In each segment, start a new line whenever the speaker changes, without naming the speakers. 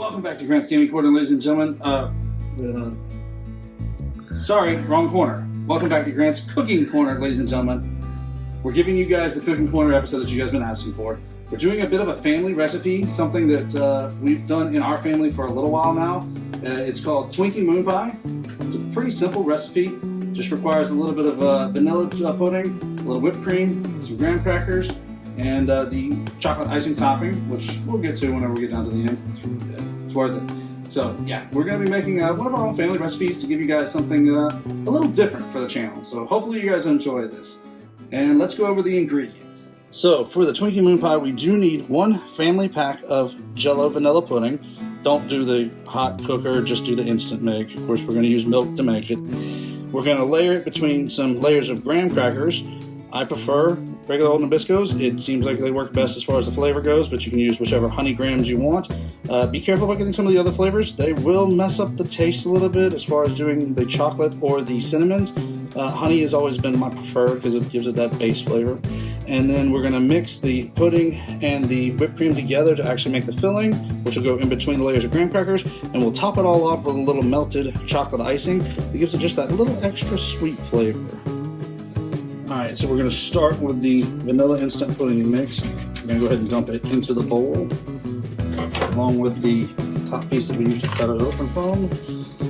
Welcome back to Grant's Gaming Corner, ladies and gentlemen. Sorry, wrong corner. Welcome back to Grant's Cooking Corner, ladies and gentlemen. We're giving you guys the Cooking Corner episode that you guys have been asking for. We're doing a bit of a family recipe, something that we've done in our family for a little while now. It's called Twinkie Moon Pie. It's a pretty simple recipe. Just requires a little bit of vanilla pudding, a little whipped cream, some graham crackers, and the chocolate icing topping, which we'll get to whenever we get down to the end. It's worth it. So yeah, we're going to be making one of our own family recipes to give you guys something a little different for the channel. So hopefully you guys enjoy this. And let's go over the ingredients. So for the Twinkie Moon Pie, we do need 1 family pack of Jell-O vanilla pudding. Don't do the hot cooker, just do the instant make. Of course, we're going to use milk to make it. We're going to layer it between some layers of graham crackers. I prefer regular old Nabiscos. It seems like they work best as far as the flavor goes, but you can use whichever honey grams you want. Be careful about getting some of the other flavors. They will mess up the taste a little bit as far as doing the chocolate or the cinnamons. Honey has always been my preferred because it gives it that base flavor. And then we're going to mix the pudding and the whipped cream together to actually make the filling, which will go in between the layers of graham crackers. And we'll top it all off with a little melted chocolate icing that gives it just that little extra sweet flavor. Alright, so we're going to start with the vanilla instant pudding mix. We're going to go ahead and dump it into the bowl, along with the top piece that we used to cut it open from.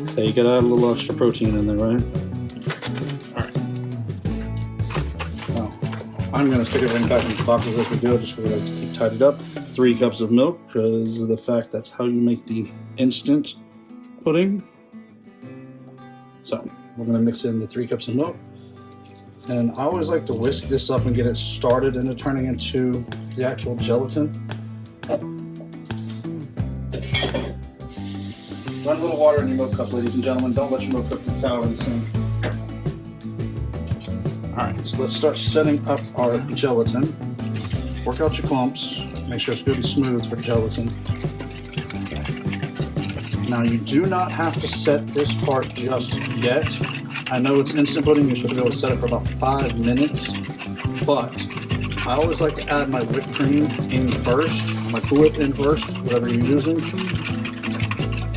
Okay, you got to add a little extra protein in there, right? Alright. Now, I'm going to stick everything back in its boxes as we go, just because I like to keep tidied up. 3 cups of milk, because of the fact that's how you make the instant pudding. So, we're going to mix in the 3 cups of milk. And I always like to whisk this up and get it started into turning into the actual gelatin. Run a little water in your milk cup, ladies and gentlemen. Don't let your milk cup get sour in the sink. Alright, so let's start setting up our gelatin. Work out your clumps. Make sure it's good and smooth for gelatin. Now you do not have to set this part just yet. I know it's instant pudding, you're supposed to be able to set it for about 5 minutes, but I always like to add my whipped cream in first, my Cool Whip in first, whatever you're using.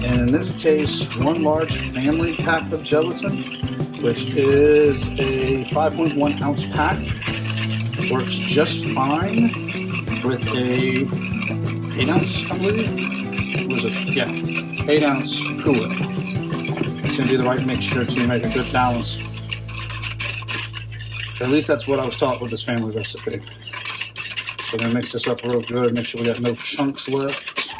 And in this case, 1 large family pack of gelatin, which is a 5.1 ounce pack, works just fine with a 8 ounce, I believe. What is it? Yeah, 8 ounce Cool Whip. It's going to be the right mixture to make a good balance. At least that's what I was taught with this family recipe. So we're going to mix this up real good, make sure we got no chunks left.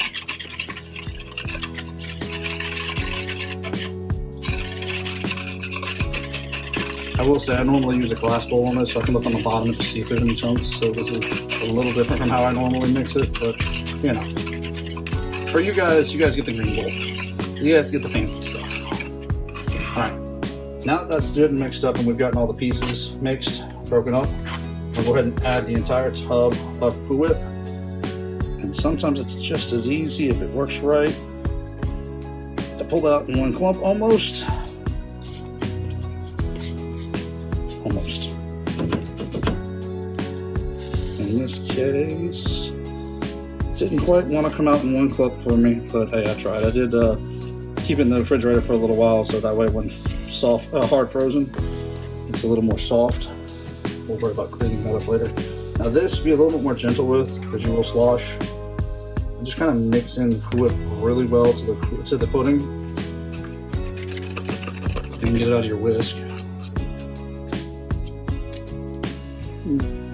I will say I normally use a glass bowl on this, so I can look on the bottom to see if there's any chunks. So this is a little different from how I normally mix it, but you know. For you guys get the green bowl. You guys get the fancy stuff. Alright, now that that's good and mixed up and we've gotten all the pieces mixed, broken up, we'll go ahead and add the entire tub of Cool Whip. And sometimes it's just as easy, if it works right, to pull it out in 1 clump almost. Almost. In this case, it didn't quite want to come out in 1 clump for me, but hey, I tried. I did keep it in the refrigerator for a little while so that way it wasn't soft, hard frozen. It's a little more soft. We'll worry about cleaning that up later. Now this, be a little bit more gentle with because you will slosh. And just kind of mix in the Cool Whip really well to the pudding. You can get it out of your whisk.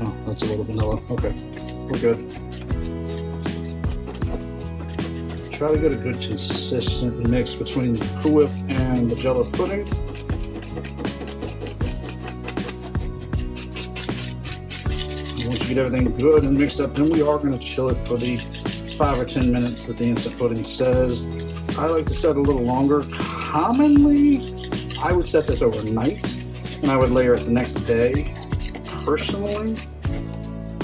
Oh, that's a little vanilla. Okay, we're good. Try to get a good consistent mix between the Cool Whip and the Jell-O pudding. And once you get everything good and mixed up, then we are going to chill it for the 5 or 10 minutes that the instant pudding says. I like to set it a little longer. Commonly, I would set this overnight and I would layer it the next day. Personally,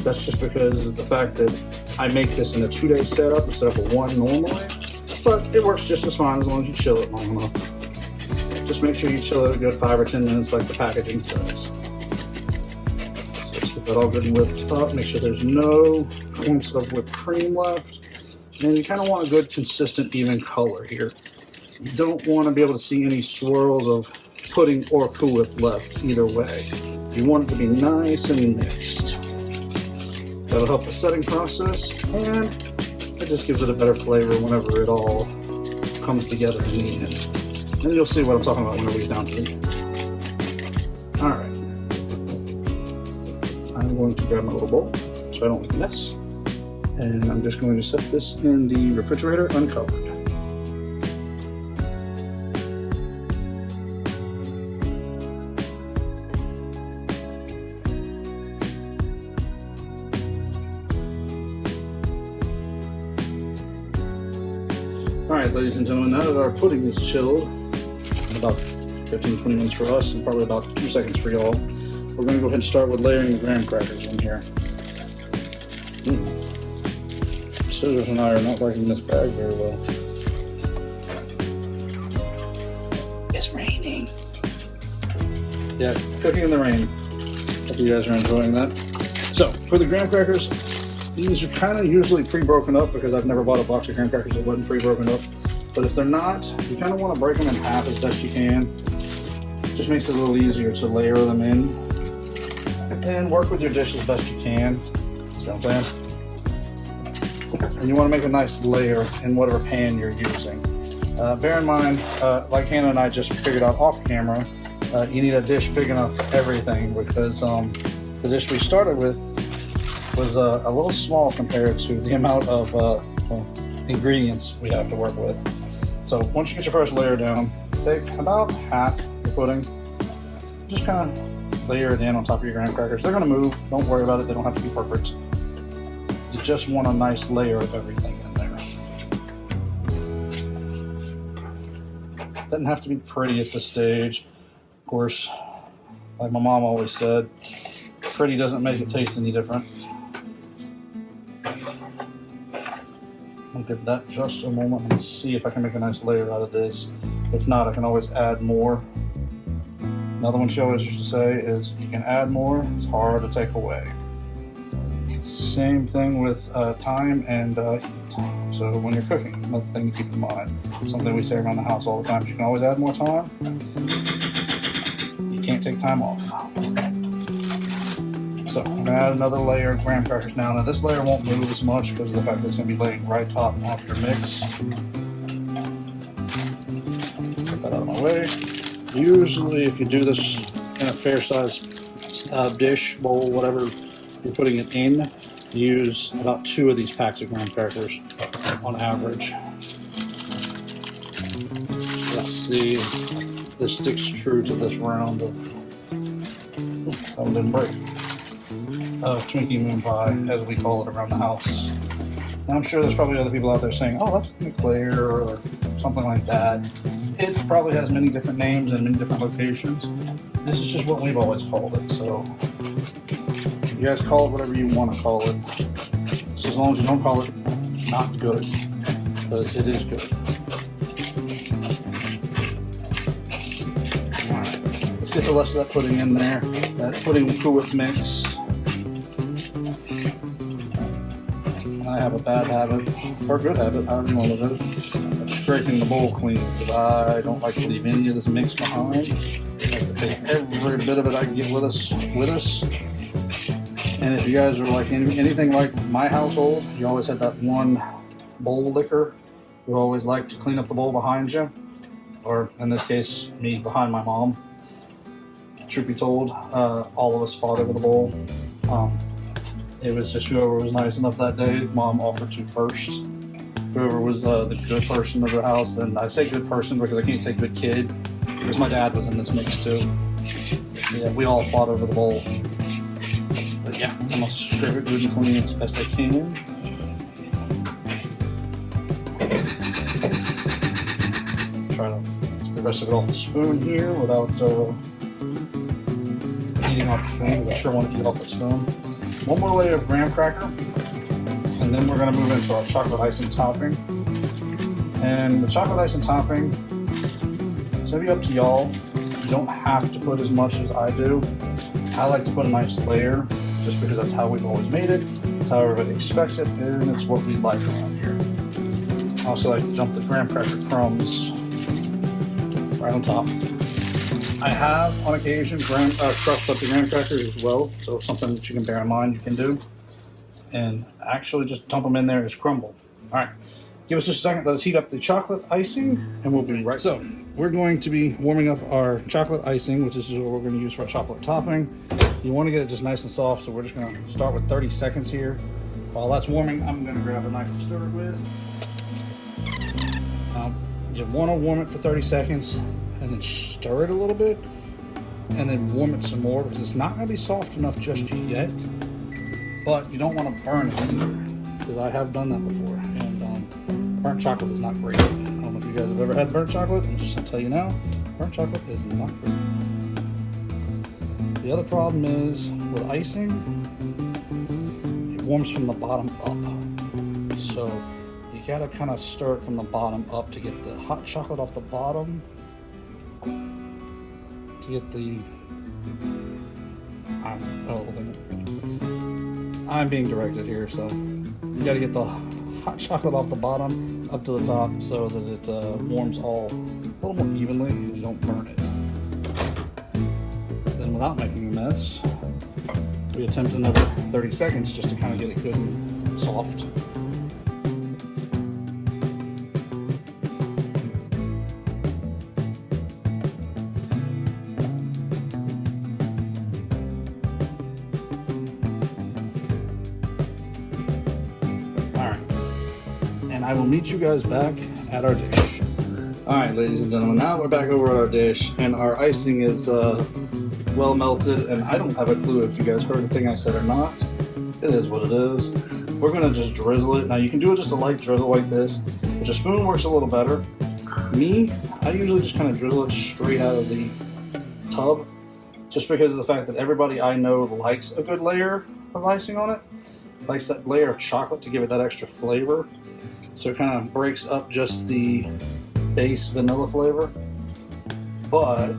that's just because of the fact that I make this in a 2-day setup instead of a 1 normally, but it works just as fine as long as you chill it long enough. Just make sure you chill it a good 5 or 10 minutes like the packaging says. So let's get that all good and whipped up. Make sure there's no clumps of whipped cream left. And you kind of want a good, consistent, even color here. You don't want to be able to see any swirls of pudding or Cool Whip left either way. You want it to be nice and mixed. That'll help the setting process, and it just gives it a better flavor whenever it all comes together in the end. And you'll see what I'm talking about whenever we get down to it. Alright. I'm going to grab my little bowl so I don't make a mess. And I'm just going to set this in the refrigerator uncovered. Alright, ladies and gentlemen, now that our pudding is chilled, about 15-20 minutes for us and probably about 2 seconds for y'all, we're going to go ahead and start with layering the graham crackers in here. Scissors and I are not liking this bag very well. It's raining. Yeah, cooking in the rain. Hope you guys are enjoying that. So, for the graham crackers, these are kind of usually pre-broken up because I've never bought a box of graham crackers that wasn't pre-broken up. But if they're not, you kind of want to break them in half as best you can. Just makes it a little easier to layer them in. And work with your dish as best you can. See what I'm saying? And you want to make a nice layer in whatever pan you're using. Bear in mind, like Hannah and I just figured out off camera, you need a dish big enough for everything because the dish we started with was a little small compared to the amount of ingredients we have to work with. So once you get your first layer down, take about half the pudding, just kind of layer it in on top of your graham crackers. They're going to move, don't worry about it, they don't have to be perfect. You just want a nice layer of everything in there. Doesn't have to be pretty at this stage. Of course, like my mom always said, pretty doesn't make it taste any different. I'll give that just a moment and see if I can make a nice layer out of this. If not, I can always add more. Another one she always used to say is, you can add more, it's hard to take away. Same thing with time and heat. So when you're cooking, another thing to keep in mind. Something we say around the house all the time, you can always add more time. You can't take time off. So I'm going to add another layer of graham crackers now. Now this layer won't move as much because of the fact that it's going to be laying right top off your mix. Get that out of my way. Usually if you do this in a fair size dish, bowl, whatever you're putting it in, use about 2 of these packs of graham crackers on average. Let's see if this sticks true to this round of, that one didn't break, Twinkie moon pie, as we call it around the house. And I'm sure there's probably other people out there saying, oh, that's eclair or something like that. It probably has many different names and many different locations. This is just what we've always called it, so you guys call it whatever you want to call it, just as long as you don't call it not good, because it is good. Alright, let's get the rest of that pudding in there. That pudding Cool Whip mix. I have a bad habit, or a good habit, however you want to look at it, of scraping the bowl clean, because I don't like to leave any of this mix behind. I like to take every bit of it I can get with us. And if you guys are like anything like my household, you always had that one bowl licker who always liked to clean up the bowl behind you, or in this case, me behind my mom. Truth be told, all of us fought over the bowl. It was just whoever was nice enough that day, Mom offered to first. Whoever was the good person of the house, and I say good person because I can't say good kid, because my dad was in this mix too. Yeah, we all fought over the bowl. But yeah, I'm gonna scrape it good and clean as best I can. Try to get the rest of it off the spoon here without eating off the spoon. I sure want to eat off the spoon. One more layer of graham cracker, and then we're going to move into our chocolate icing topping. And the chocolate icing topping, it's going to be up to y'all. You don't have to put as much as I do. I like to put a nice layer, just because that's how we've always made it. It's how everybody expects it, and it's what we like around here. Also, I dump the graham cracker crumbs right on top. I have, on occasion, crushed up the graham crackers as well, so it's something that you can bear in mind you can do. And actually just dump them in there as crumble. All right, give us just a second. Let us heat up the chocolate icing, and we'll be right. So we're going to be warming up our chocolate icing, which is what we're going to use for our chocolate topping. You want to get it just nice and soft, so we're just going to start with 30 seconds here. While that's warming, I'm going to grab a knife to stir it with. You want to warm it for 30 seconds, and then stir it a little bit, and then warm it some more, because it's not going to be soft enough just yet. But you don't want to burn it either, because I have done that before, and burnt chocolate is not great. I don't know if you guys have ever had burnt chocolate. I'm just going to tell you now, burnt chocolate is not great. The other problem is with icing, it warms from the bottom up. So you got to kind of stir it from the bottom up to get the hot chocolate off the bottom, to get the I'm being directed here, so you got to get the hot chocolate off the bottom up to the top so that it warms all a little more evenly and you don't burn it. Then without making a mess, we attempt another 30 seconds just to kind of get it good and soft. I will meet you guys back at our dish. Alright, ladies and gentlemen, now we're back over at our dish, and our icing is well melted, and I don't have a clue if you guys heard the thing I said or not. It is what it is. We're going to just drizzle it. Now you can do it just a light drizzle like this, which a spoon works a little better. Me, I usually just kind of drizzle it straight out of the tub, just because of the fact that everybody I know likes a good layer of icing on it, likes that layer of chocolate to give it that extra flavor. So it kind of breaks up just the base vanilla flavor. But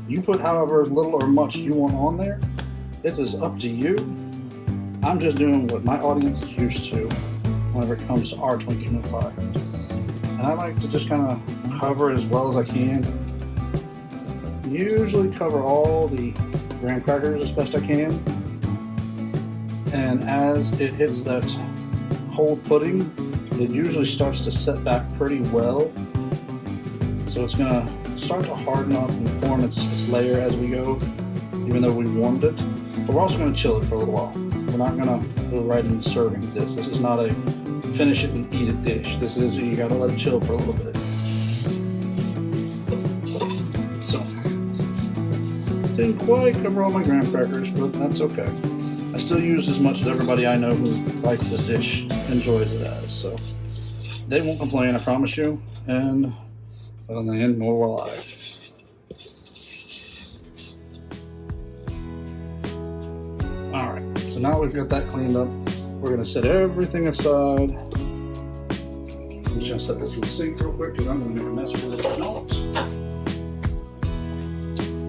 you put however little or much you want on there. It is up to you. I'm just doing what my audience is used to whenever it comes to our Twinkie McFly. And I like to just kind of cover it as well as I can. Usually cover all the graham crackers as best I can. And as it hits that whole pudding, it usually starts to set back pretty well. So it's gonna start to harden up and form its layer as we go, even though we warmed it. But we're also gonna chill it for a little while. We're not gonna go right into serving this. This is not a finish it and eat it dish. This is, you gotta let it chill for a little bit. So, didn't quite cover all my graham crackers, but that's okay. I still use as much as everybody I know who likes the dish enjoys it as, so they won't complain, I promise you, and other than that, nor will I. Alright, so now we've got that cleaned up, we're going to set everything aside. I'm just going to set this in the sink real quick because I'm going to make a mess with it not.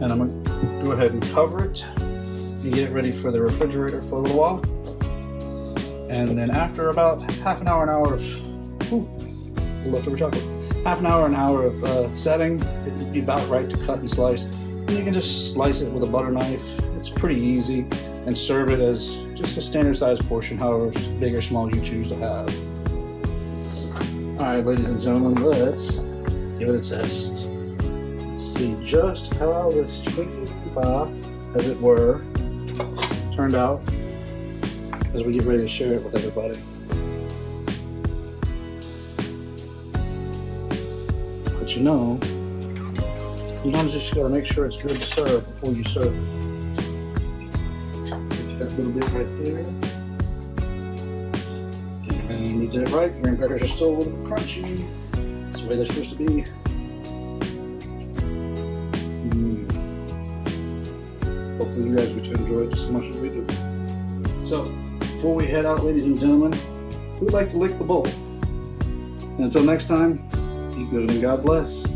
And I'm going to go ahead and cover it and get it ready for the refrigerator for a little while. And then after about half an hour, leftover chocolate. Half an hour, an hour of setting, it would be about right to cut and slice. And you can just slice it with a butter knife. It's pretty easy, and serve it as just a standard sized portion, however big or small you choose to have. Alright, ladies and gentlemen, let's give it a test. Let's see just how this Twinkie pop, as it were, turned out as we get ready to share it with everybody. But you know, sometimes you just gotta make sure it's good to serve before you serve it. Fix that little bit right there. And you did it right. Graham crackers are still a little bit crunchy. That's the way they're supposed to be. Hopefully you guys get to enjoy it just as much as we do. So, before we head out, ladies and gentlemen, we'd like to lick the bowl. And until next time, be good and God bless.